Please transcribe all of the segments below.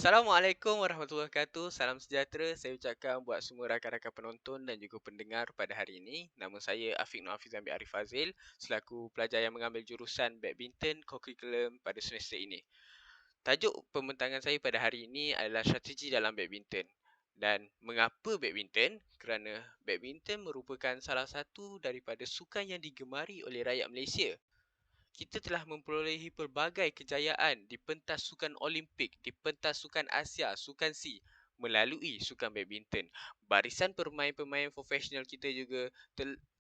Assalamualaikum warahmatullahi wabarakatuh. Salam sejahtera saya ucapkan buat semua rakan-rakan penonton dan juga pendengar pada hari ini. Nama saya Afiq Nur Hafiz Zambi Arif Fazil selaku pelajar yang mengambil jurusan Badminton Co-curriculum pada semester ini. Tajuk pembentangan saya pada hari ini adalah strategi dalam badminton. Dan mengapa badminton? Kerana badminton merupakan salah satu daripada sukan yang digemari oleh rakyat Malaysia. Kita telah memperolehi pelbagai kejayaan di pentas sukan Olimpik, di pentas sukan Asia, sukan SEA melalui sukan badminton. Barisan pemain-pemain profesional kita juga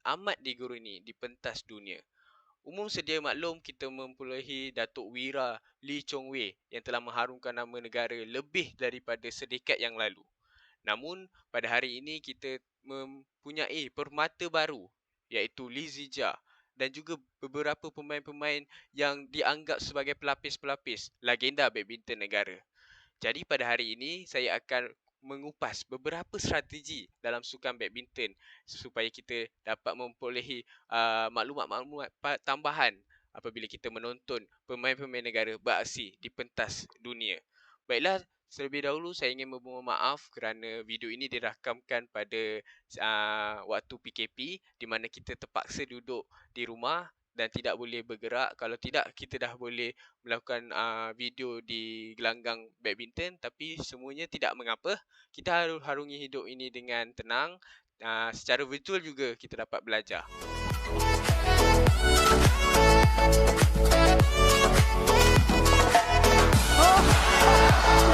amat diguruni di pentas dunia. Umum sedia maklum kita memperolehi Datuk Wira Lee Chong Wei yang telah mengharumkan nama negara lebih daripada sedekad yang lalu. Namun pada hari ini kita mempunyai permata baru iaitu Lee Zijia dan juga beberapa pemain-pemain yang dianggap sebagai pelapis-pelapis legenda badminton negara. Jadi pada hari ini saya akan mengupas beberapa strategi dalam sukan badminton supaya kita dapat memperolehi maklumat-maklumat tambahan apabila kita menonton pemain-pemain negara beraksi di pentas dunia. Baiklah, terlebih dahulu saya ingin memohon maaf kerana video ini dirakamkan pada waktu PKP di mana kita terpaksa duduk di rumah dan tidak boleh bergerak. Kalau tidak, kita dah boleh melakukan video di gelanggang badminton, tapi semuanya tidak mengapa. Kita harus harungi hidup ini dengan tenang. Secara virtual juga kita dapat belajar.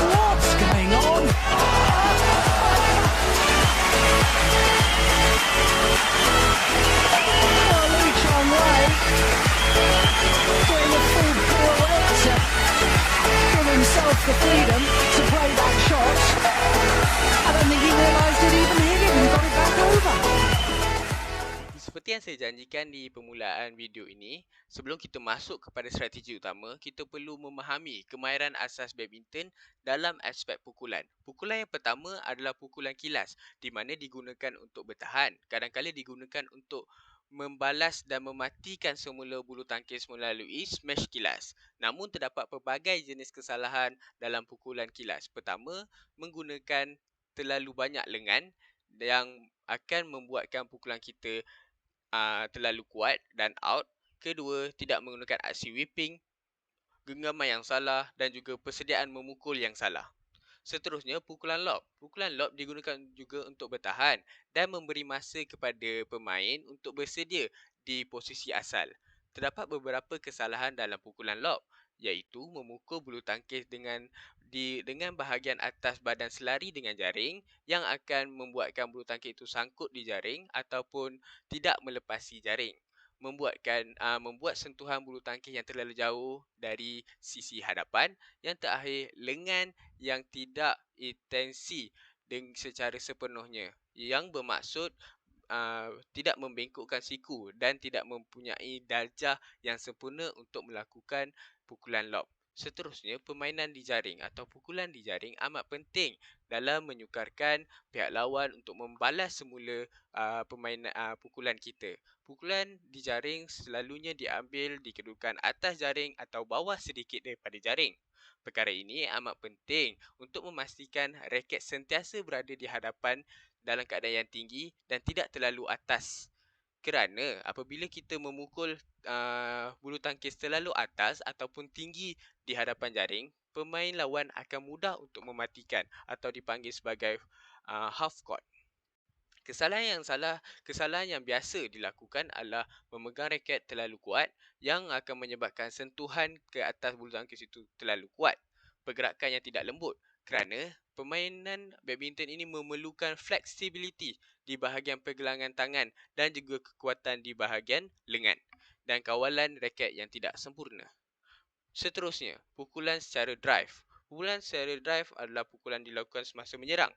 What's going on? Well, Lee Chong Wei doing a full pirouette to give himself the freedom to play that shot. I don't think he realised it even hit him and got it back over. Seperti yang saya janjikan di permulaan video ini, sebelum kita masuk kepada strategi utama, kita perlu memahami kemahiran asas badminton dalam aspek pukulan. Pukulan yang pertama adalah pukulan kilas, di mana digunakan untuk bertahan. Kadang-kadang digunakan untuk membalas dan mematikan semula bulu tangkis melalui smash kilas. Namun terdapat pelbagai jenis kesalahan dalam pukulan kilas. Pertama, menggunakan terlalu banyak lengan yang akan membuatkan pukulan kita terlalu kuat dan out. Kedua, tidak menggunakan aksi whipping, genggaman yang salah dan juga persediaan memukul yang salah. Seterusnya, pukulan lob. Pukulan lob digunakan juga untuk bertahan dan memberi masa kepada pemain untuk bersedia di posisi asal. Terdapat beberapa kesalahan dalam pukulan lob, iaitu memukul bulu tangkis dengan bahagian atas badan selari dengan jaring yang akan membuatkan bulu tangkis itu sangkut di jaring ataupun tidak melepasi jaring. Membuat sentuhan bulu tangkis yang terlalu jauh dari sisi hadapan. Yang terakhir, lengan yang tidak intensi secara sepenuhnya, yang bermaksud tidak membengkokkan siku dan tidak mempunyai darjah yang sempurna untuk melakukan pukulan lob. Seterusnya, permainan di jaring atau pukulan di jaring amat penting dalam menyukarkan pihak lawan untuk membalas semula pukulan kita. Pukulan di jaring selalunya diambil di kedudukan atas jaring atau bawah sedikit daripada jaring. Perkara ini amat penting untuk memastikan raket sentiasa berada di hadapan dalam keadaan yang tinggi dan tidak terlalu atas. Kerana apabila kita memukul bulu tangkis terlalu atas ataupun tinggi di hadapan jaring, pemain lawan akan mudah untuk mematikan atau dipanggil sebagai half court. Kesalahan yang biasa dilakukan adalah memegang raket terlalu kuat yang akan menyebabkan sentuhan ke atas bulu tangkis itu terlalu kuat. Pergerakan yang tidak lembut kerana permainan badminton ini memerlukan flexibility di bahagian pergelangan tangan dan juga kekuatan di bahagian lengan dan kawalan raket yang tidak sempurna. Seterusnya, pukulan secara drive. Pukulan secara drive adalah pukulan dilakukan semasa menyerang.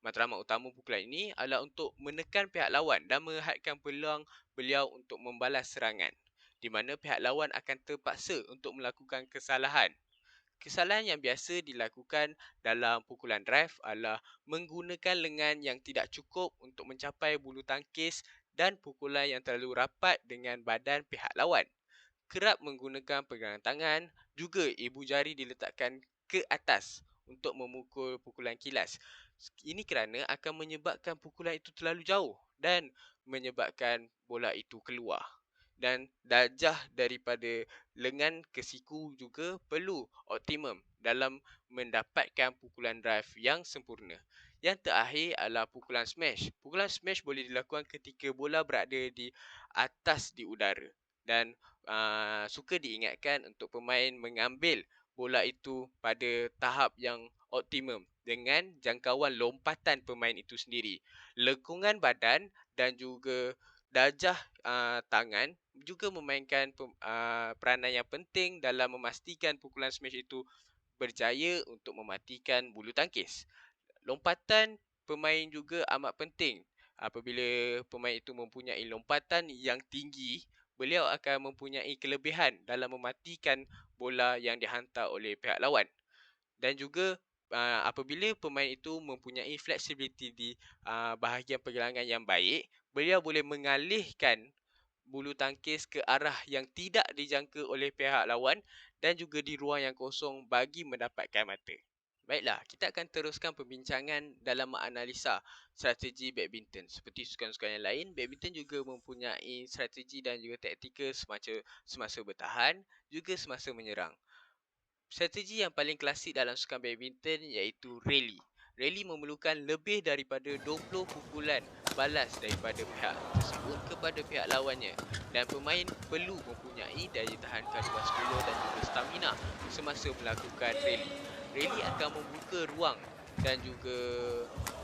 Matlamat utama pukulan ini adalah untuk menekan pihak lawan dan menghadkan peluang beliau untuk membalas serangan, di mana pihak lawan akan terpaksa untuk melakukan kesalahan. Kesalahan yang biasa dilakukan dalam pukulan drive adalah menggunakan lengan yang tidak cukup untuk mencapai bulu tangkis dan pukulan yang terlalu rapat dengan badan pihak lawan. Kerap menggunakan pegangan tangan, juga ibu jari diletakkan ke atas untuk memukul pukulan kilas. Ini kerana akan menyebabkan pukulan itu terlalu jauh dan menyebabkan bola itu keluar. Dan darjah daripada lengan ke siku juga perlu optimum dalam mendapatkan pukulan drive yang sempurna. Yang terakhir adalah pukulan smash. Pukulan smash boleh dilakukan ketika bola berada di atas di udara. Dan suka diingatkan untuk pemain mengambil bola itu pada tahap yang optimum dengan jangkauan lompatan pemain itu sendiri. Lekungan badan dan juga darjah tangan juga memainkan peranan yang penting dalam memastikan pukulan smash itu berjaya untuk mematikan bulu tangkis. Lompatan pemain juga amat penting. Apabila pemain itu mempunyai lompatan yang tinggi, beliau akan mempunyai kelebihan dalam mematikan bola yang dihantar oleh pihak lawan. Dan juga apabila pemain itu mempunyai flexibility di bahagian pergelangan yang baik, beliau boleh mengalihkan bulu tangkis ke arah yang tidak dijangka oleh pihak lawan dan juga di ruang yang kosong bagi mendapatkan mata. Baiklah, kita akan teruskan perbincangan dalam menganalisa strategi badminton. Seperti sukan-sukan yang lain, badminton juga mempunyai strategi dan juga taktikal semasa bertahan, juga semasa menyerang. Strategi yang paling klasik dalam sukan badminton iaitu rally. Rally memerlukan lebih daripada 20 pukulan balas daripada pihak tersebut kepada pihak lawannya dan pemain perlu mempunyai daya tahan kardiovaskular dan juga stamina semasa melakukan rally. Rally akan membuka ruang dan juga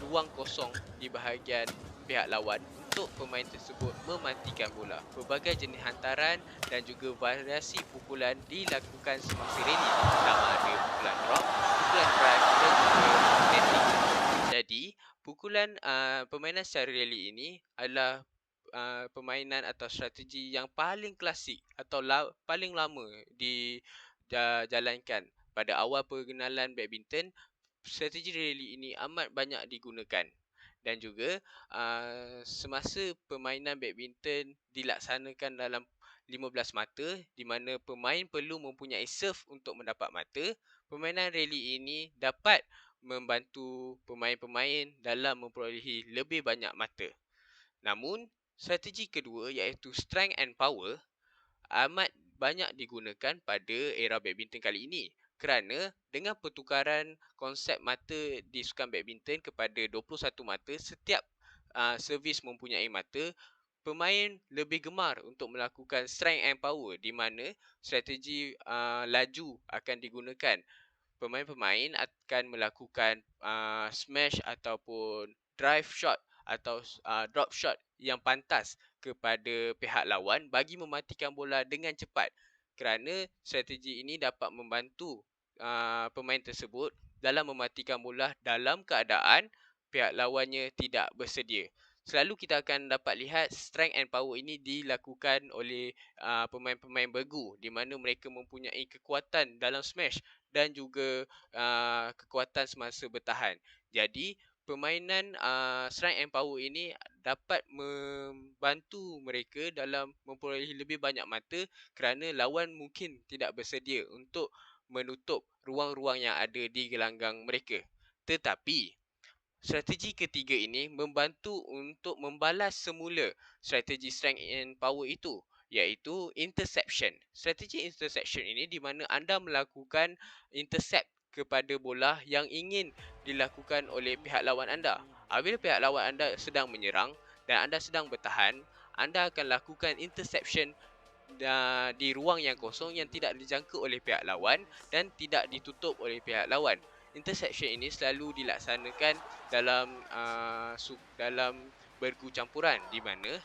ruang kosong di bahagian pihak lawan untuk pemain tersebut mematikan bola. Pelbagai jenis hantaran dan juga variasi pukulan dilakukan semasa rally. Sama ada pukulan drop, pukulan drive dan juga netting. Jadi, pukulan permainan secara rally ini adalah permainan atau strategi yang paling klasik atau paling lama dijalankan. Pada awal pengenalan badminton, strategi rally ini amat banyak digunakan. Dan juga semasa permainan badminton dilaksanakan dalam 15 mata di mana pemain perlu mempunyai serve untuk mendapat mata, permainan rally ini dapat membantu pemain-pemain dalam memperolehi lebih banyak mata. Namun, strategi kedua iaitu strength and power amat banyak digunakan pada era badminton kali ini. Kerana dengan pertukaran konsep mata di sukan badminton kepada 21 mata, setiap servis mempunyai mata, pemain lebih gemar untuk melakukan strength and power di mana strategi laju akan digunakan. Pemain-pemain akan melakukan smash ataupun drive shot atau drop shot yang pantas kepada pihak lawan bagi mematikan bola dengan cepat. Kerana strategi ini dapat membantu pemain tersebut dalam mematikan bola dalam keadaan pihak lawannya tidak bersedia. Selalu kita akan dapat lihat strength and power ini dilakukan oleh pemain-pemain bergu di mana mereka mempunyai kekuatan dalam smash dan juga kekuatan semasa bertahan. Jadi, permainan strength and power ini dapat membantu mereka dalam memperolehi lebih banyak mata kerana lawan mungkin tidak bersedia untuk menutup ruang-ruang yang ada di gelanggang mereka. Tetapi, strategi ketiga ini membantu untuk membalas semula strategi strength and power itu, iaitu interception. Strategi interception ini di mana anda melakukan intercept kepada bola yang ingin dilakukan oleh pihak lawan anda. Apabila pihak lawan anda sedang menyerang dan anda sedang bertahan, anda akan lakukan interception di ruang yang kosong yang tidak dijangka oleh pihak lawan dan tidak ditutup oleh pihak lawan. Interception ini selalu dilaksanakan dalam bergu campuran di mana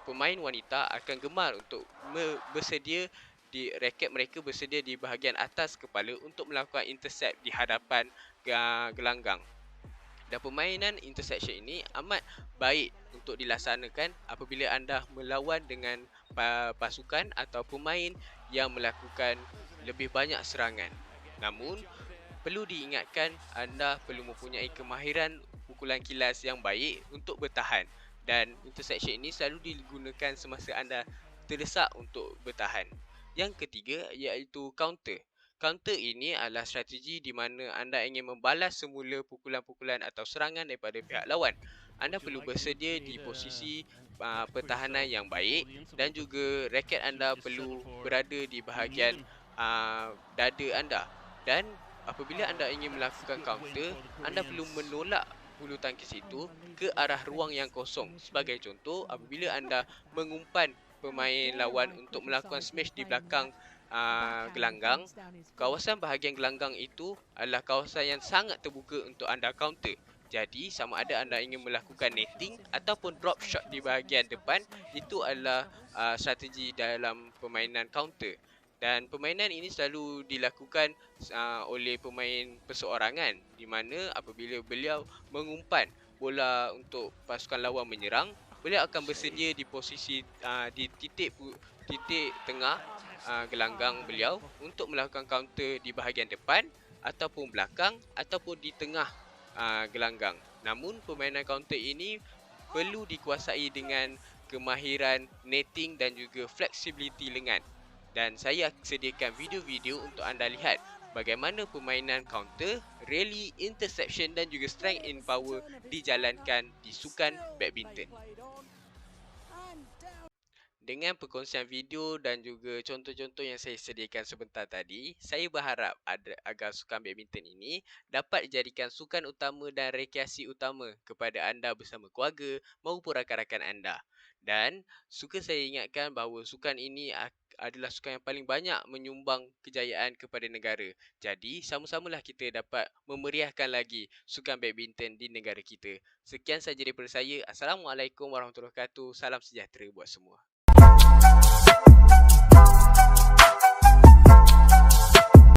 pemain wanita akan gemar untuk bersedia di raket mereka bersedia di bahagian atas kepala untuk melakukan intercept di hadapan gelanggang. Dan permainan interception ini amat baik untuk dilaksanakan apabila anda melawan dengan pasukan atau pemain yang melakukan lebih banyak serangan. Namun, perlu diingatkan anda perlu mempunyai kemahiran pukulan kilas yang baik untuk bertahan dan interception ini selalu digunakan semasa anda terdesak untuk bertahan. Yang ketiga iaitu counter. Counter ini adalah strategi di mana anda ingin membalas semula pukulan-pukulan atau serangan daripada pihak lawan. Anda perlu bersedia di posisi pertahanan yang baik dan juga raket anda perlu berada di bahagian dada anda. Dan apabila anda ingin melakukan counter, anda perlu menolak bulu tangkis itu ke arah ruang yang kosong. Sebagai contoh, apabila anda mengumpan pemain lawan untuk melakukan smash di belakang gelanggang, kawasan bahagian gelanggang itu adalah kawasan yang sangat terbuka untuk anda counter. Jadi, sama ada anda ingin melakukan netting ataupun drop shot di bahagian depan, itu adalah strategi dalam permainan counter. Dan permainan ini selalu dilakukan oleh pemain perseorangan, di mana apabila beliau mengumpan bola untuk pasukan lawan menyerang, beliau akan bersedia di posisi di titik tengah gelanggang beliau untuk melakukan counter di bahagian depan ataupun belakang ataupun di tengah gelanggang. Namun permainan counter ini perlu dikuasai dengan kemahiran netting dan juga flexibility lengan. Dan saya sediakan video-video untuk anda lihat bagaimana permainan counter, rally, interception dan juga strength in power dijalankan di sukan badminton. Dengan perkongsian video dan juga contoh-contoh yang saya sediakan sebentar tadi, saya berharap agar sukan badminton ini dapat dijadikan sukan utama dan rekreasi utama kepada anda bersama keluarga maupun rakan-rakan anda. Dan suka saya ingatkan bahawa sukan ini adalah sukan yang paling banyak menyumbang kejayaan kepada negara. Jadi, sama-samalah kita dapat memeriahkan lagi sukan badminton di negara kita. Sekian sahaja daripada saya. Assalamualaikum warahmatullahi wabarakatuh. Salam sejahtera buat semua.